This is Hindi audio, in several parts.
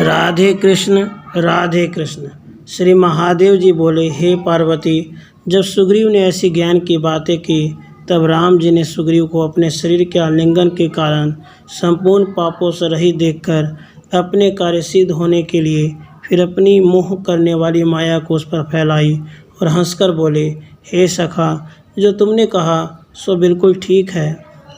राधे कृष्ण। श्री महादेव जी बोले, हे पार्वती, जब सुग्रीव ने ऐसी ज्ञान की बातें की तब राम जी ने सुग्रीव को अपने शरीर के आलिंगन के कारण संपूर्ण पापों से रहित देखकर अपने कार्य सिद्ध होने के लिए फिर अपनी मोह करने वाली माया को उस पर फैलाई और हंसकर बोले, हे सखा, जो तुमने कहा सो बिल्कुल ठीक है,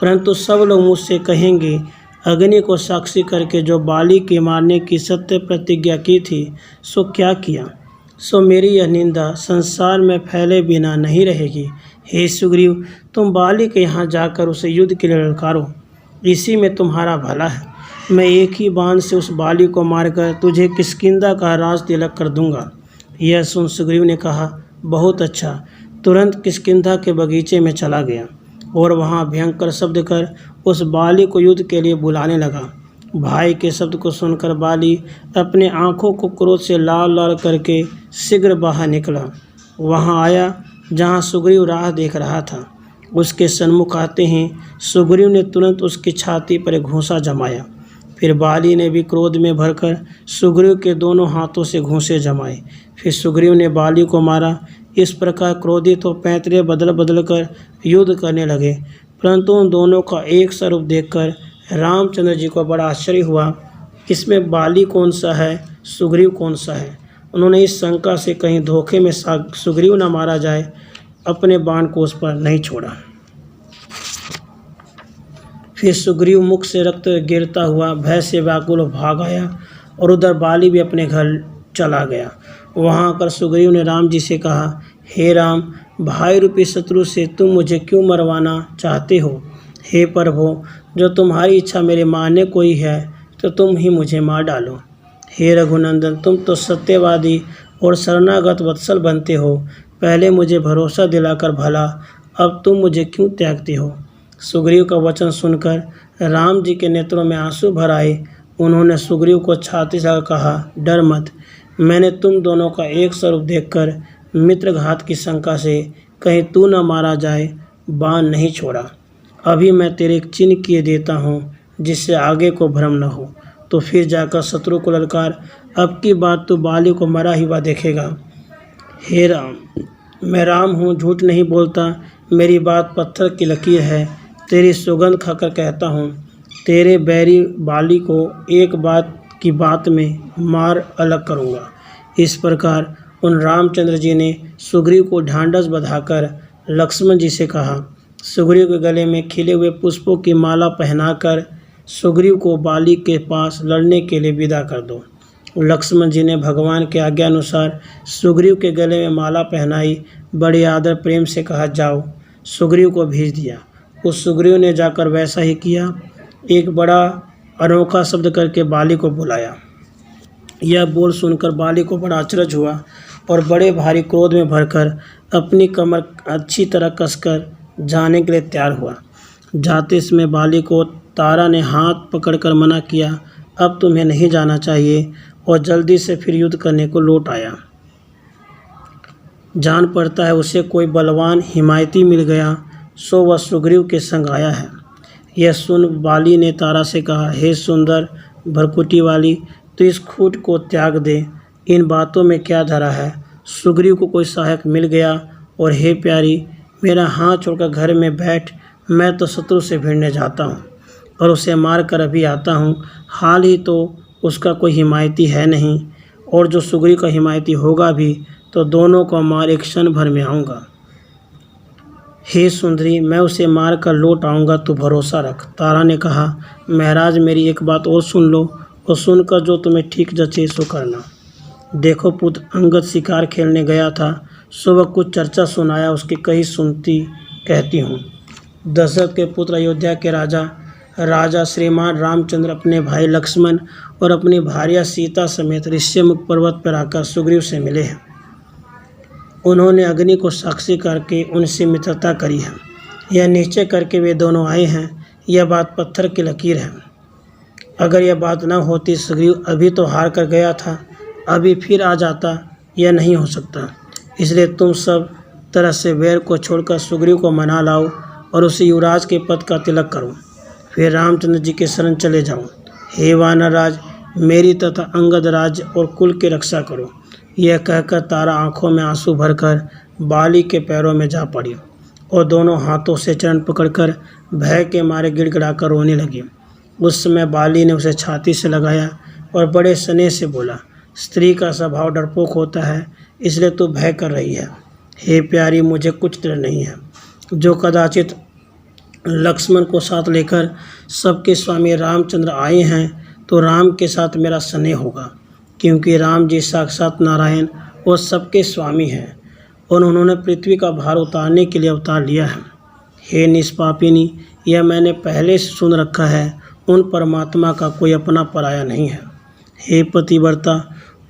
परंतु सब लोग मुझसे कहेंगे, अग्नि को साक्षी करके जो बाली के मारने की सत्य प्रतिज्ञा की थी सो क्या किया। सो मेरी यह निंदा संसार में फैले बिना नहीं रहेगी। हे सुग्रीव, तुम बाली के यहाँ जाकर उसे युद्ध के लिए ललकारो, इसी में तुम्हारा भला है। मैं एक ही बाण से उस बाली को मारकर तुझे किष्किंधा का राज तिलक कर दूंगा। यह सुन सुग्रीव ने कहा, बहुत अच्छा। तुरंत किष्किंधा के बगीचे में चला गया और वहाँ भयंकर शब्द कर उस बाली को युद्ध के लिए बुलाने लगा। भाई के शब्द को सुनकर बाली अपने आँखों को क्रोध से लाल लाल करके शीघ्र बाहर निकला। वहाँ आया जहाँ सुग्रीव राह देख रहा था। उसके सन्मुख आते ही सुग्रीव ने तुरंत उसकी छाती पर एक घूंसा जमाया। फिर बाली ने भी क्रोध में भरकर सुग्रीव के दोनों हाथों से घूंसे जमाए। फिर सुग्रीव ने बाली को मारा। इस प्रकार क्रोधित हो पैंतरे बदल बदल कर युद्ध करने लगे, परंतु उन दोनों का एक स्वरूप देखकर रामचंद्र जी को बड़ा आश्चर्य हुआ, इसमें बाली कौन सा है, सुग्रीव कौन सा है। उन्होंने इस शंका से कहीं धोखे में सुग्रीव न मारा जाए, अपने बाण को उस पर नहीं छोड़ा। फिर सुग्रीव मुख से रक्त गिरता हुआ भय से व्याकुल भाग आया और उधर बाली भी अपने घर चला गया। वहाँ आकर सुग्रीव ने राम जी से कहा, हे राम, भाई रूपी शत्रु से तुम मुझे क्यों मरवाना चाहते हो। हे प्रभु, जो तुम्हारी इच्छा मेरे मारने को ही है तो तुम ही मुझे मार डालो। हे रघुनंदन, तुम तो सत्यवादी और शरणागत वत्सल बनते हो। पहले मुझे भरोसा दिलाकर भला, अब तुम मुझे क्यों त्यागते हो। सुग्रीव का वचन सुनकर राम जी के नेत्रों में आंसू भर आए। उन्होंने सुग्रीव को छाती से कहा, डर मत, मैंने तुम दोनों का एक स्वरूप देखकर मित्रघात की शंका से कहीं तू न मारा जाए बाण नहीं छोड़ा। अभी मैं तेरे एक चिन्ह किए देता हूँ जिससे आगे को भ्रम न हो, तो फिर जाकर शत्रु को ललकार, अब की बात तो बाली को मरा ही हुआ देखेगा। हे राम, मैं राम हूँ, झूठ नहीं बोलता, मेरी बात पत्थर की लकीर है। तेरी सुगंध खाकर कहता हूँ, तेरे बैरी बाली को एक बात की बात में मार अलग करूँगा। इस प्रकार उन रामचंद्र जी ने सुग्रीव को ढांढस बंधाकर लक्ष्मण जी से कहा, सुग्रीव के गले में खिले हुए पुष्पों की माला पहनाकर सुग्रीव को बाली के पास लड़ने के लिए विदा कर दो। लक्ष्मण जी ने भगवान के आज्ञा अनुसार सुग्रीव के गले में माला पहनाई, बड़े आदर प्रेम से कहा, जाओ। सुग्रीव को भेज दिया। उस सुग्रीव ने जाकर वैसा ही किया। एक बड़ा अनोखा शब्द करके बाली को बुलाया। यह बोल सुनकर बाली को बड़ा अचरज हुआ और बड़े भारी क्रोध में भरकर अपनी कमर अच्छी तरह कसकर जाने के लिए तैयार हुआ। जाते समय बाली को तारा ने हाथ पकड़कर मना किया, अब तुम्हें नहीं जाना चाहिए, और जल्दी से फिर युद्ध करने को लौट आया। जान पड़ता है उसे कोई बलवान हिमायती मिल गया, सो वह सुग्रीव के संग आया है। यह सुन बाली ने तारा से कहा, हे सुंदर भरकुटी वाली, तो इस खूट को त्याग दे, इन बातों में क्या धरा है। सुग्रीव को कोई सहायक मिल गया और हे प्यारी, मेरा हाथ छोड़कर घर में बैठ, मैं तो शत्रु से भिड़ने जाता हूँ और उसे मार कर अभी आता हूँ। हाल ही तो उसका कोई हिमायती है नहीं, और जो सुग्रीव का हिमायती होगा भी तो दोनों को मार एक क्षण भर में आऊँगा। हे सुंदरी, मैं उसे मार कर लौट आऊँगा, तू भरोसा रख। तारा ने कहा, महाराज मेरी एक बात और सुन लो, और सुनकर जो तुम्हें ठीक जचे सो करना। देखो पुत्र अंगद शिकार खेलने गया था, सो वह कुछ चर्चा सुनाया, उसकी कही सुनती कहती हूँ। दशरथ के पुत्र अयोध्या के राजा श्रीमान रामचंद्र अपने भाई लक्ष्मण और अपनी भार्या सीता समेत ऋष्यमुख पर्वत पर आकर सुग्रीव से मिले हैं। उन्होंने अग्नि को साक्षी करके उनसे मित्रता करी है। यह निश्चय करके वे दोनों आए हैं। यह बात पत्थर की लकीर है। अगर यह बात न होती, सुग्रीव अभी तो हार कर गया था, अभी फिर आ जाता, यह नहीं हो सकता। इसलिए तुम सब तरह से वैर को छोड़कर सुग्रीव को मना लाओ और उसे युवराज के पद का तिलक करो, फिर रामचंद्र जी के शरण चले जाओ। हे वानर राज, मेरी तथा अंगद राज्य और कुल की रक्षा करो। यह कहकर तारा आंखों में आंसू भरकर बाली के पैरों में जा पड़ी और दोनों हाथों से चरण पकड़कर भय के मारे गिड़गिड़ाकर रोने लगी। उस समय बाली ने उसे छाती से लगाया और बड़े स्नेह से बोला, स्त्री का स्वभाव डरपोक होता है, इसलिए तू भय कर रही है। हे प्यारी, मुझे कुछ डर नहीं है। जो कदाचित लक्ष्मण को साथ लेकर सबके स्वामी रामचंद्र आए हैं, तो राम के साथ मेरा स्नेह होगा, क्योंकि राम जी साक्षात नारायण और सबके स्वामी हैं और उन्होंने पृथ्वी का भार उतारने के लिए अवतार लिया है। हे निष्पापिनी, यह मैंने पहले से सुन रखा है, उन परमात्मा का कोई अपना पराया नहीं है। हे पतिव्रता,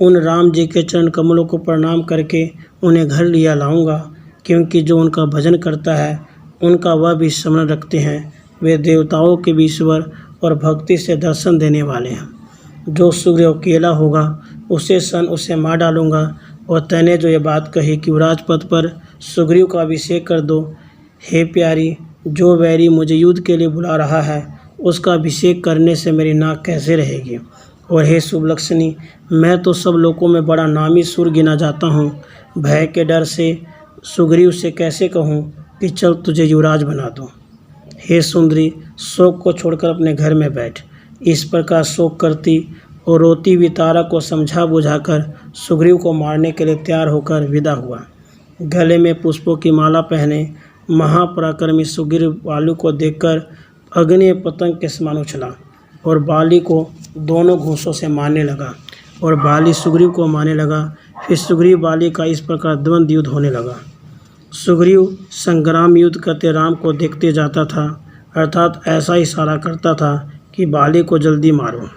उन राम जी के चरण कमलों को प्रणाम करके उन्हें घर लिया लाऊंगा, क्योंकि जो उनका भजन करता है उनका वह भी स्मरण रखते हैं। वे देवताओं के भी ईश्वर और भक्ति से दर्शन देने वाले हैं। जो सुग्रीव अकेला होगा उसे मार डालूंगा। और तैने जो ये बात कही कि राजपद पर सुग्रीव का अभिषेक कर दो, हे प्यारी, जो वैरी मुझे युद्ध के लिए बुला रहा है उसका अभिषेक करने से मेरी नाक कैसे रहेगी। और हे शुभलक्षणी, मैं तो सब लोगों में बड़ा नामी सुर गिना जाता हूँ। भय के डर से सुग्रीव से कैसे कहूँ कि चल तुझे युवराज बना दूँ। हे सुंदरी, शोक को छोड़कर अपने घर में बैठ। इस प्रकार शोक करती और रोती हुई तारा को समझा बुझाकर सुग्रीव को मारने के लिए तैयार होकर विदा हुआ। गले में पुष्पों की माला पहने महापराक्रमी सुग्रीव बाली को देखकर अग्नि पतंग के समान उछला और बाली को दोनों घूंसों से मारने लगा और बाली सुग्रीव को मारने लगा। फिर सुग्रीव बाली का इस प्रकार द्वंद्व युद्ध होने लगा। सुग्रीव संग्राम युद्ध करते राम को देखते जाता था, अर्थात ऐसा इशारा करता था कि बाली को जल्दी मारो।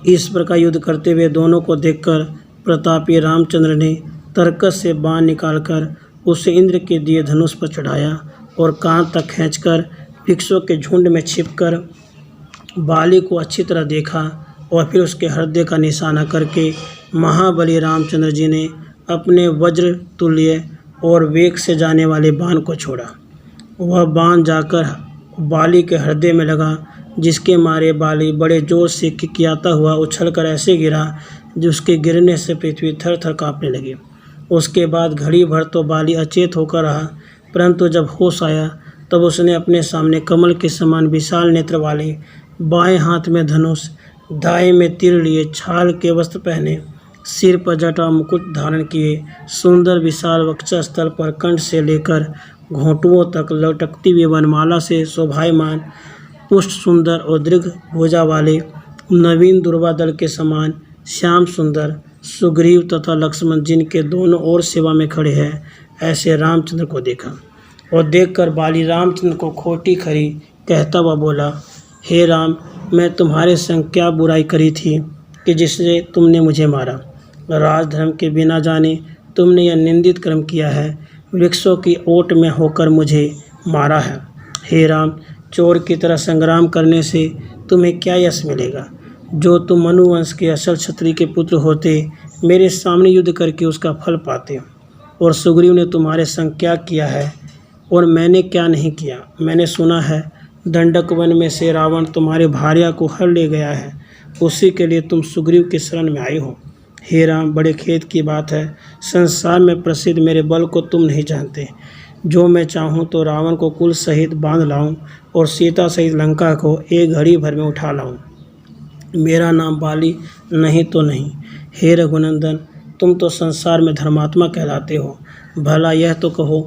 इस प्रकार युद्ध करते हुए दोनों को देखकर प्रतापी रामचंद्र ने तरकस से बाण निकालकर उसे इंद्र के दिए धनुष पर चढ़ाया और कान तक खींचकर वृक्षों के झुंड में छिपकर बाली को अच्छी तरह देखा और फिर उसके हृदय का निशाना करके महाबली रामचंद्र जी ने अपने वज्र तुल्य और वेग से जाने वाले बाण को छोड़ा। वह बाण जाकर बाली के हृदय में लगा, जिसके मारे बाली बड़े जोर से किकियाता हुआ उछलकर ऐसे गिरा जिसके गिरने से पृथ्वी थर थर काँपने लगी। उसके बाद घड़ी भर तो बाली अचेत होकर रहा, परंतु जब होश आया तब उसने अपने सामने कमल के समान विशाल नेत्र वाले, बाएं हाथ में धनुष, दाएं में तीर लिए, छाल के वस्त्र पहने, सिर पर जटा मुकुट धारण किए, सुंदर विशाल वक्षस्थल पर कंठ से लेकर घोंटुओं तक लटकती हुई वनमाला से शोभायमान, पुष्ट सुंदर और दीर्घ भुजा वाले, नवीन दुर्वा दल के समान श्याम सुंदर सुग्रीव तथा लक्ष्मण, जिनके दोनों ओर सेवा में खड़े हैं, ऐसे रामचंद्र को देखा। और देखकर बाली रामचंद्र को खोटी खरी कहता हुआ बोला, हे राम, मैं तुम्हारे संग क्या बुराई करी थी कि जिससे तुमने मुझे मारा। राजधर्म के बिना जाने तुमने यह निंदित कर्म किया है, वृक्षों की ओट में होकर मुझे मारा है। हे राम, चोर की तरह संग्राम करने से तुम्हें क्या यश मिलेगा। जो तुम मनुवंश के असल क्षत्रिय के पुत्र होते, मेरे सामने युद्ध करके उसका फल पाते। और सुग्रीव ने तुम्हारे संग क्या किया है और मैंने क्या नहीं किया। मैंने सुना है दंडक वन में से रावण तुम्हारे भार्या को हर ले गया है, उसी के लिए तुम सुग्रीव के शरण में आए हो। हे राम, बड़े खेद की बात है, संसार में प्रसिद्ध मेरे बल को तुम नहीं जानते। जो मैं चाहूँ तो रावण को कुल सहित बांध लाऊं और सीता सहित लंका को एक घड़ी भर में उठा लाऊं। मेरा नाम बाली नहीं तो नहीं। हे रघुनंदन, तुम तो संसार में धर्मात्मा कहलाते हो। भला यह तो कहो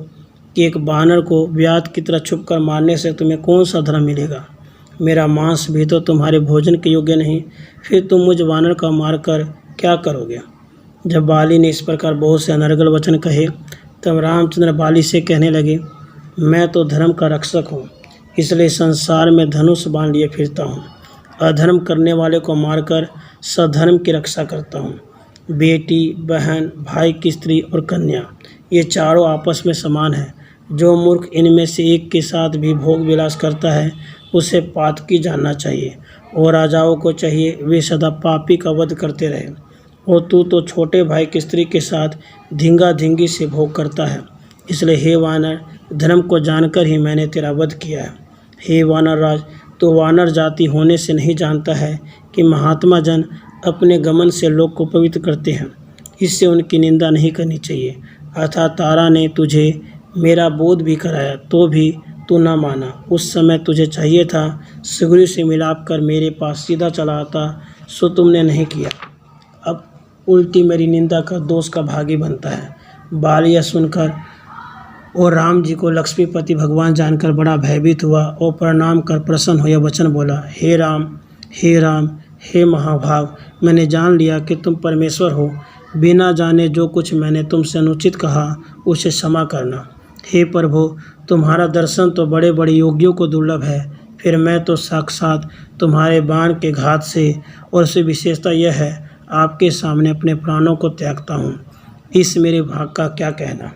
कि एक बानर को व्याध की तरह छुपकर मारने से तुम्हें कौन सा धर्म मिलेगा। मेरा मांस भी तो तुम्हारे भोजन के योग्य नहीं, फिर तुम मुझ वानर का मारकर क्या करोगे। जब बाली ने इस प्रकार बहुत से अनर्गल वचन कहे, तब रामचंद्र बाली से कहने लगे, मैं तो धर्म का रक्षक हूँ, इसलिए संसार में धनुष बाण लिए फिरता हूँ। अधर्म करने वाले को मारकर सधर्म की रक्षा करता हूँ। बेटी, बहन, भाई की स्त्री और कन्या, ये चारों आपस में समान हैं। जो मूर्ख इनमें से एक के साथ भी भोग विलास करता है, उसे पातकी जानना चाहिए। और राजाओं को चाहिए वे सदा पापी का वध करते रहे। और तू तो छोटे भाई की स्त्री के साथ धींगा धींगी से भोग करता है। इसलिए हे वानर, धर्म को जानकर ही मैंने तेरा वध किया है। हे वानर राज, तो वानर जाति होने से नहीं जानता है कि महात्मा जन अपने गमन से लोक को पवित्र करते हैं, इससे उनकी निंदा नहीं करनी चाहिए। अर्थात तारा ने तुझे मेरा बोध भी कराया तो भी तू न माना। उस समय तुझे चाहिए था सुग्रीव से मिलाप कर मेरे पास सीधा चला आता, सो तुमने नहीं किया। अब उल्टी मेरी निंदा का दोष का भागी बनता है। बाल यह सुनकर और राम जी को लक्ष्मीपति भगवान जानकर बड़ा भयभीत हुआ और प्रणाम कर प्रसन्न हो यह वचन बोला, हे राम, हे राम, हे महाभाग, मैंने जान लिया कि तुम परमेश्वर हो। बिना जाने जो कुछ मैंने तुमसे अनुचित कहा उसे क्षमा करना। हे प्रभु, तुम्हारा दर्शन तो बड़े बड़े योगियों को दुर्लभ है, फिर मैं तो साक्षात तुम्हारे बाण के घात से, और उससे विशेषता यह है आपके सामने अपने प्राणों को त्यागता हूँ। इस मेरे भाग का क्या कहना।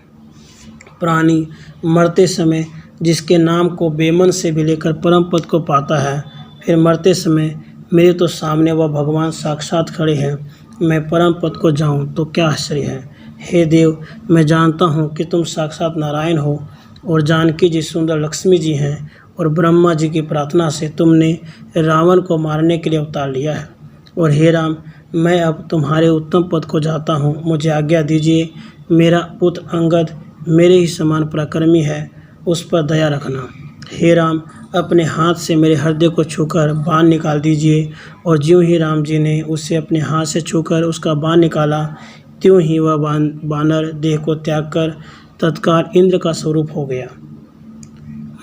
प्राणी मरते समय जिसके नाम को बेमन से भी लेकर परम पद को पाता है, फिर मरते समय मेरे तो सामने वह भगवान साक्षात खड़े हैं, मैं परम पद को जाऊं तो क्या आश्चर्य है। हे देव, मैं जानता हूँ कि तुम साक्षात नारायण हो और जानकी जी सुंदर लक्ष्मी जी हैं, और ब्रह्मा जी की प्रार्थना से तुमने रावण को मारने के लिए अवतार लिया है। और हे राम, मैं अब तुम्हारे उत्तम पद को जाता हूँ, मुझे आज्ञा दीजिए। मेरा पुत्र अंगद मेरे ही समान पराक्रमी है, उस पर दया रखना। हे राम, अपने हाथ से मेरे हृदय को छूकर बाण निकाल दीजिए। और ज्यों ही राम जी ने उसे अपने हाथ से छूकर उसका बाण निकाला, त्यों ही वह बानर देह को त्याग कर तत्काल इंद्र का स्वरूप हो गया।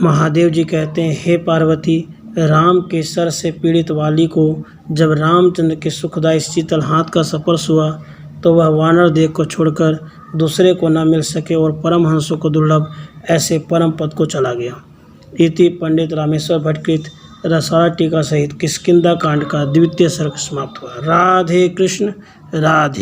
महादेव जी कहते हैं, हे पार्वती, राम के सर से पीड़ित वाली को जब रामचंद्र के सुखदायी शीतल हाथ का स्पर्श हुआ तो वह वानर देह को छोड़कर दूसरे को न मिल सके और परमहंसों को दुर्लभ ऐसे परम पद को चला गया। इति पंडित रामेश्वर भट्टकृत रसाला टीका सहित किष्किंधा कांड का द्वितीय सर्ग समाप्त हुआ। राधे कृष्ण राधे।